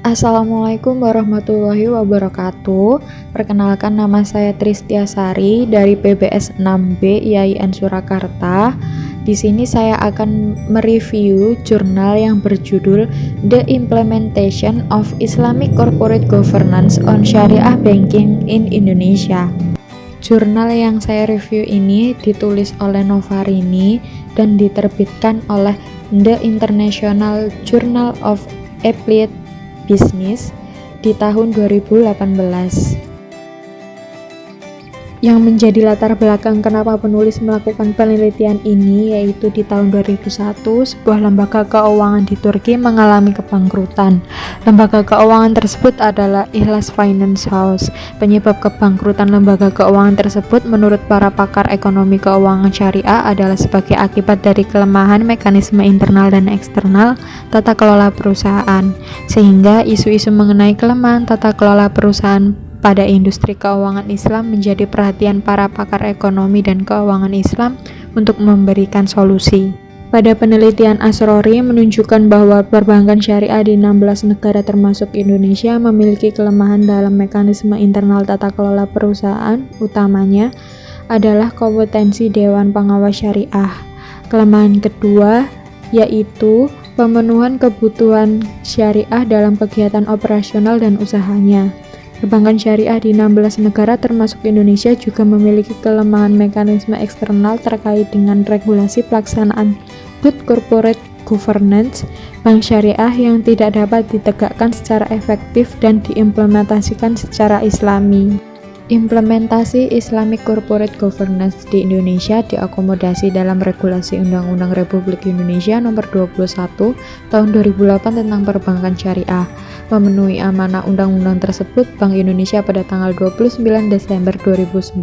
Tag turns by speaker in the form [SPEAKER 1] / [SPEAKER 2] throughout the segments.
[SPEAKER 1] Assalamualaikum warahmatullahi wabarakatuh. Perkenalkan, nama saya Tristiasari dari PBS 6B IAIN Surakarta. Di sini saya akan mereview jurnal yang berjudul The Implementation of Islamic Corporate Governance on Sharia Banking in Indonesia. Jurnal yang saya review ini ditulis oleh Novarini dan diterbitkan oleh The International Journal of Applied Business di tahun 2018. Yang menjadi latar belakang kenapa penulis melakukan penelitian ini yaitu di tahun 2001 sebuah lembaga keuangan di Turki mengalami kebangkrutan. Lembaga keuangan tersebut adalah Ihlas Finance House. Penyebab kebangkrutan lembaga keuangan tersebut menurut para pakar ekonomi keuangan syariah adalah sebagai akibat dari kelemahan mekanisme internal dan eksternal tata kelola perusahaan, sehingga isu-isu mengenai kelemahan tata kelola perusahaan pada industri keuangan Islam menjadi perhatian para pakar ekonomi dan keuangan Islam untuk memberikan solusi. Pada penelitian Asrori menunjukkan bahwa perbankan syariah di 16 negara termasuk Indonesia memiliki kelemahan dalam mekanisme internal tata kelola perusahaan, utamanya adalah kompetensi Dewan Pengawas Syariah. Kelemahan kedua yaitu pemenuhan kebutuhan syariah dalam kegiatan operasional dan usahanya. Perbankan syariah di 16 negara termasuk Indonesia juga memiliki kelemahan mekanisme eksternal terkait dengan regulasi pelaksanaan Good Corporate Governance bank syariah yang tidak dapat ditegakkan secara efektif dan diimplementasikan secara islami. Implementasi Islamic Corporate Governance di Indonesia diakomodasi dalam Regulasi Undang-Undang Republik Indonesia Nomor 21 Tahun 2008 tentang Perbankan Syariah. Memenuhi amanah undang-undang tersebut, Bank Indonesia pada tanggal 29 Desember 2009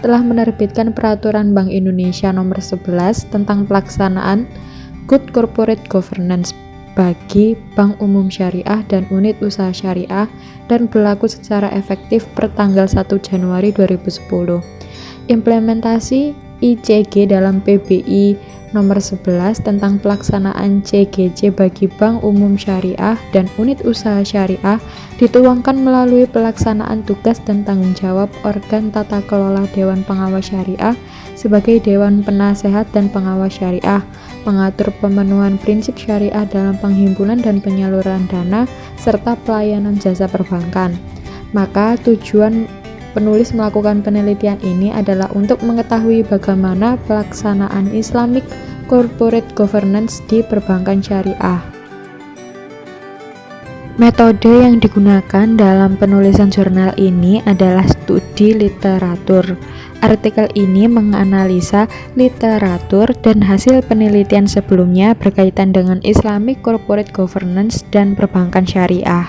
[SPEAKER 1] telah menerbitkan Peraturan Bank Indonesia Nomor 11 tentang pelaksanaan Good Corporate Governance bagi Bank Umum Syariah dan Unit Usaha Syariah dan berlaku secara efektif per tanggal 1 Januari 2010. Implementasi ICG dalam PBI Nomor 11 tentang pelaksanaan CGC bagi Bank Umum Syariah dan Unit Usaha Syariah dituangkan melalui pelaksanaan tugas dan tanggung jawab organ tata kelola Dewan Pengawas Syariah sebagai Dewan Penasehat dan Pengawas Syariah, mengatur pemenuhan prinsip syariah dalam penghimpunan dan penyaluran dana, serta pelayanan jasa perbankan. Maka tujuan penulis melakukan penelitian ini adalah untuk mengetahui bagaimana pelaksanaan Islamic Corporate Governance di perbankan syariah. Metode yang digunakan dalam penulisan jurnal ini adalah studi literatur. Artikel ini menganalisa literatur dan hasil penelitian sebelumnya berkaitan dengan Islamic Corporate Governance dan perbankan syariah.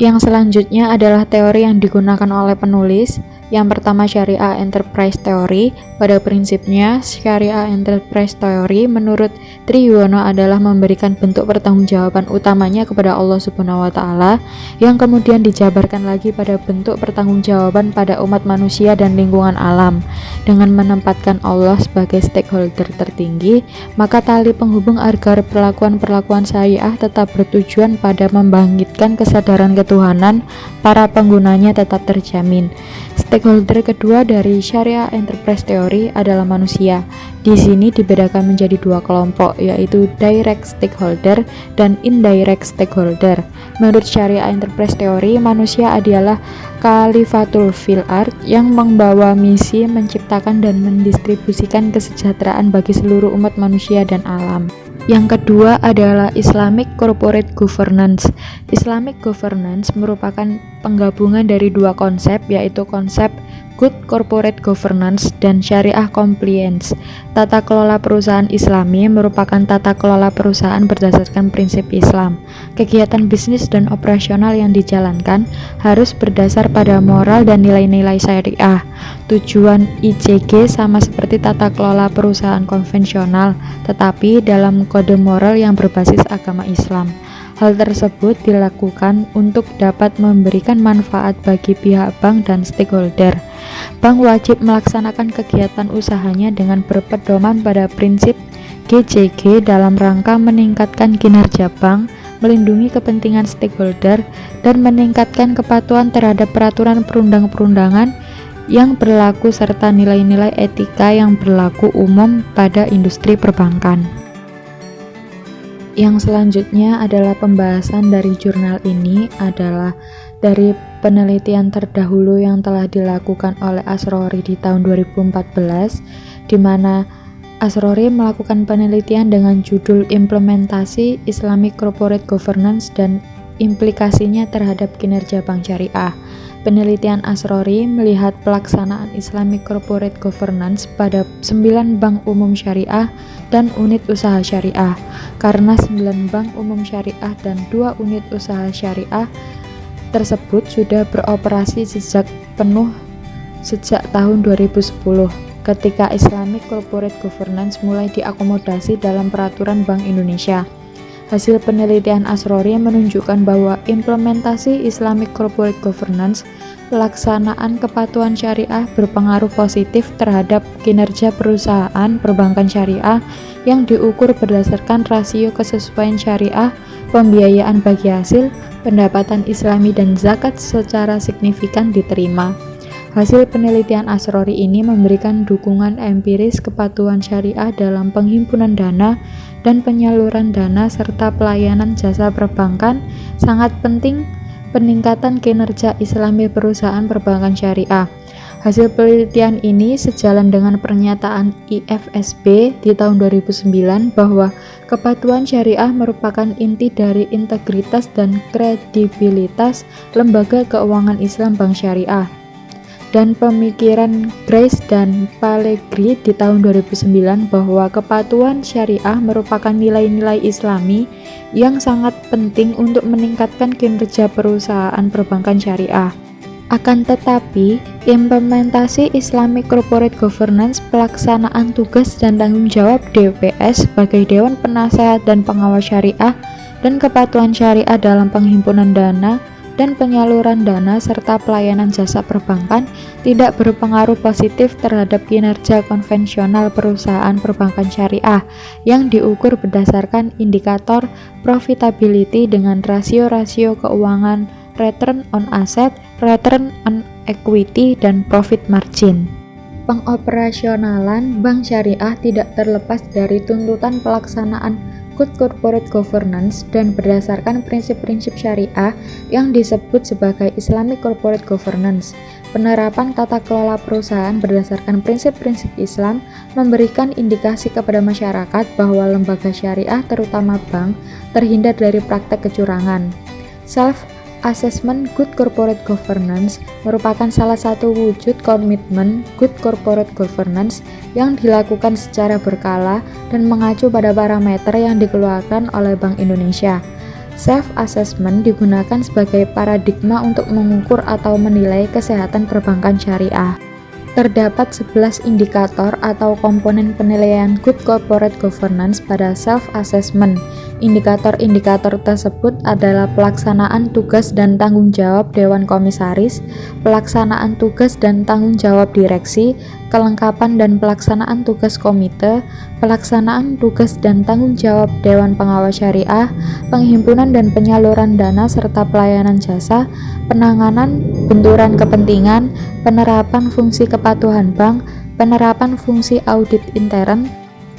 [SPEAKER 1] Yang selanjutnya adalah teori yang digunakan oleh penulis. Yang pertama, Syariah Enterprise Theory. Pada prinsipnya, Syariah Enterprise Theory menurut Triyono adalah memberikan bentuk pertanggungjawaban utamanya kepada Allah Subhanahu wa Ta'ala, yang kemudian dijabarkan lagi pada bentuk pertanggungjawaban pada umat manusia dan lingkungan alam. Dengan menempatkan Allah sebagai stakeholder tertinggi, maka tali penghubung agar perlakuan-perlakuan syariah tetap bertujuan pada membangkitkan kesadaran ketuhanan para penggunanya tetap terjamin. Stakeholder kedua dari Syariah Enterprise Theory adalah manusia. Di sini dibedakan menjadi dua kelompok, yaitu direct stakeholder dan indirect stakeholder. Menurut Syariah Enterprise Theory, manusia adalah Khalifatul fil ard yang membawa misi menciptakan dan mendistribusikan kesejahteraan bagi seluruh umat manusia dan alam. Yang kedua adalah Islamic Corporate Governance. Islamic Governance merupakan penggabungan dari dua konsep, yaitu konsep Good Corporate Governance dan Syariah Compliance. Tata kelola perusahaan Islami merupakan tata kelola perusahaan berdasarkan prinsip Islam. Kegiatan bisnis dan operasional yang dijalankan harus berdasar pada moral dan nilai-nilai syariah. Tujuan ICG sama seperti tata kelola perusahaan konvensional, tetapi dalam kode moral yang berbasis agama Islam. Hal tersebut dilakukan untuk dapat memberikan manfaat bagi pihak bank dan stakeholder. Bank wajib melaksanakan kegiatan usahanya dengan berpedoman pada prinsip GCG dalam rangka meningkatkan kinerja bank, melindungi kepentingan stakeholder, dan meningkatkan kepatuhan terhadap peraturan perundang-perundangan yang berlaku serta nilai-nilai etika yang berlaku umum pada industri perbankan. Yang selanjutnya adalah pembahasan dari jurnal ini adalah dari penelitian terdahulu yang telah dilakukan oleh Asrori di tahun 2014, di mana Asrori melakukan penelitian dengan judul Implementasi Islamic Corporate Governance dan Implikasinya Terhadap Kinerja Bank Syariah. Penelitian Asrori melihat pelaksanaan Islamic Corporate Governance pada 9 bank umum syariah dan unit usaha syariah, karena 9 bank umum syariah dan 2 unit usaha syariah tersebut sudah beroperasi sejak tahun 2010, ketika Islamic Corporate Governance mulai diakomodasi dalam peraturan Bank Indonesia. Hasil penelitian Asrori menunjukkan bahwa implementasi Islamic Corporate Governance, pelaksanaan kepatuhan syariah berpengaruh positif terhadap kinerja perusahaan perbankan syariah yang diukur berdasarkan rasio kesesuaian syariah, pembiayaan bagi hasil, pendapatan Islami dan zakat secara signifikan diterima. Hasil penelitian Asrori ini memberikan dukungan empiris kepatuhan syariah dalam penghimpunan dana dan penyaluran dana serta pelayanan jasa perbankan. Sangat penting peningkatan kinerja Islami perusahaan perbankan syariah. Hasil penelitian ini sejalan dengan pernyataan IFSB di tahun 2009 bahwa kepatuhan syariah merupakan inti dari integritas dan kredibilitas lembaga keuangan Islam Bank Syariah. Dan pemikiran Grace dan Pallegri di tahun 2009 bahwa kepatuhan syariah merupakan nilai-nilai Islami yang sangat penting untuk meningkatkan kinerja perusahaan perbankan syariah. Akan tetapi, implementasi Islamic Corporate Governance, pelaksanaan tugas dan tanggung jawab DPS sebagai Dewan Penasehat dan Pengawas Syariah, dan kepatuhan syariah dalam penghimpunan dana dan penyaluran dana serta pelayanan jasa perbankan tidak berpengaruh positif terhadap kinerja konvensional perusahaan perbankan syariah yang diukur berdasarkan indikator profitability dengan rasio-rasio keuangan, return on asset, return on equity, dan profit margin. Pengoperasionalan bank syariah tidak terlepas dari tuntutan pelaksanaan Good Corporate Governance dan berdasarkan prinsip-prinsip syariah yang disebut sebagai Islamic Corporate Governance. Penerapan tata kelola perusahaan berdasarkan prinsip-prinsip Islam memberikan indikasi kepada masyarakat bahwa lembaga syariah, terutama bank, terhindar dari praktek kecurangan. Self-assessment Good Corporate Governance merupakan salah satu wujud komitmen Good Corporate Governance yang dilakukan secara berkala dan mengacu pada parameter yang dikeluarkan oleh Bank Indonesia. Self-assessment digunakan sebagai paradigma untuk mengukur atau menilai kesehatan perbankan syariah. Terdapat 11 indikator atau komponen penilaian Good Corporate Governance pada self-assessment. Indikator-indikator tersebut adalah pelaksanaan tugas dan tanggung jawab Dewan Komisaris, pelaksanaan tugas dan tanggung jawab direksi, kelengkapan dan pelaksanaan tugas komite, pelaksanaan tugas dan tanggung jawab Dewan Pengawas Syariah, penghimpunan dan penyaluran dana serta pelayanan jasa, penanganan benturan kepentingan, penerapan fungsi kepatuhan bank, penerapan fungsi audit intern,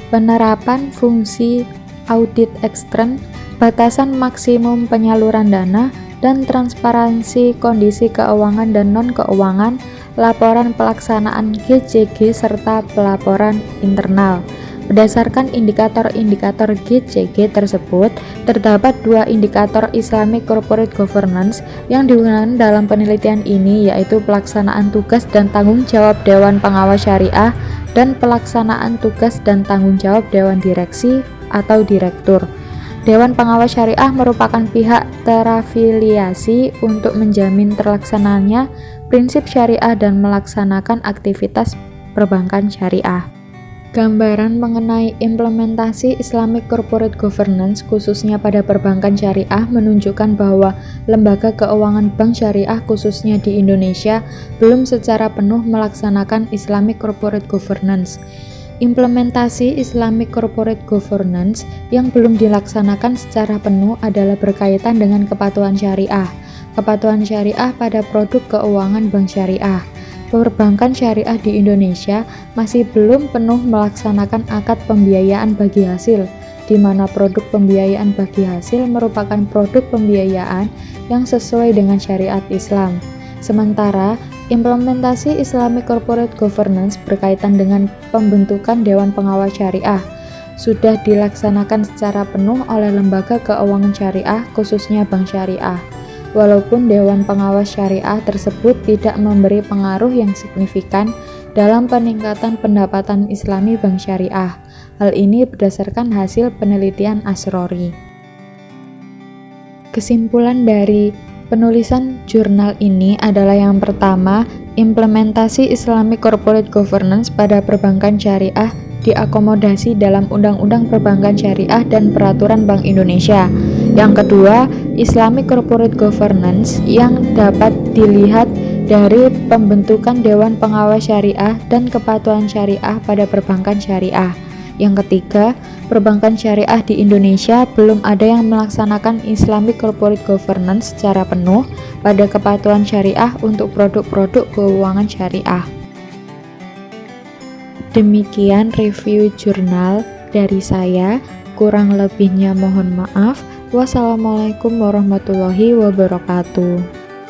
[SPEAKER 1] penerapan fungsi audit ekstern, batasan maksimum penyaluran dana, dan transparansi kondisi keuangan dan non-keuangan, laporan pelaksanaan GCG serta pelaporan internal. Berdasarkan indikator-indikator GCG tersebut, terdapat 2 indikator Islamic Corporate Governance yang digunakan dalam penelitian ini, yaitu pelaksanaan tugas dan tanggung jawab Dewan Pengawas Syariah dan pelaksanaan tugas dan tanggung jawab Dewan Direksi atau Direktur. Dewan Pengawas Syariah merupakan pihak terafiliasi untuk menjamin terlaksananya prinsip syariah dan melaksanakan aktivitas perbankan syariah. Gambaran mengenai implementasi Islamic Corporate Governance khususnya pada perbankan syariah menunjukkan bahwa lembaga keuangan bank syariah khususnya di Indonesia belum secara penuh melaksanakan Islamic Corporate Governance. Implementasi Islamic Corporate Governance yang belum dilaksanakan secara penuh adalah berkaitan dengan kepatuhan syariah. Kepatuhan syariah pada produk keuangan bank syariah. Perbankan syariah di Indonesia masih belum penuh melaksanakan akad pembiayaan bagi hasil, di mana produk pembiayaan bagi hasil merupakan produk pembiayaan yang sesuai dengan syariat Islam. Sementara, implementasi Islamic Corporate Governance berkaitan dengan pembentukan Dewan Pengawas Syariah sudah dilaksanakan secara penuh oleh lembaga keuangan syariah, khususnya bank syariah. Walaupun Dewan Pengawas Syariah tersebut tidak memberi pengaruh yang signifikan dalam peningkatan pendapatan Islami bank syariah. Hal ini berdasarkan hasil penelitian Asrori. Kesimpulan dari penulisan jurnal ini adalah yang pertama, implementasi Islamic Corporate Governance pada perbankan syariah diakomodasi dalam Undang-Undang Perbankan Syariah dan Peraturan Bank Indonesia. Yang kedua, Islamic Corporate Governance yang dapat dilihat dari pembentukan Dewan Pengawas Syariah dan kepatuhan syariah pada perbankan syariah. Yang ketiga, perbankan syariah di Indonesia belum ada yang melaksanakan Islamic Corporate Governance secara penuh pada kepatuhan syariah untuk produk-produk keuangan syariah. Demikian review jurnal dari saya, kurang lebihnya mohon maaf. Wassalamualaikum warahmatullahi wabarakatuh.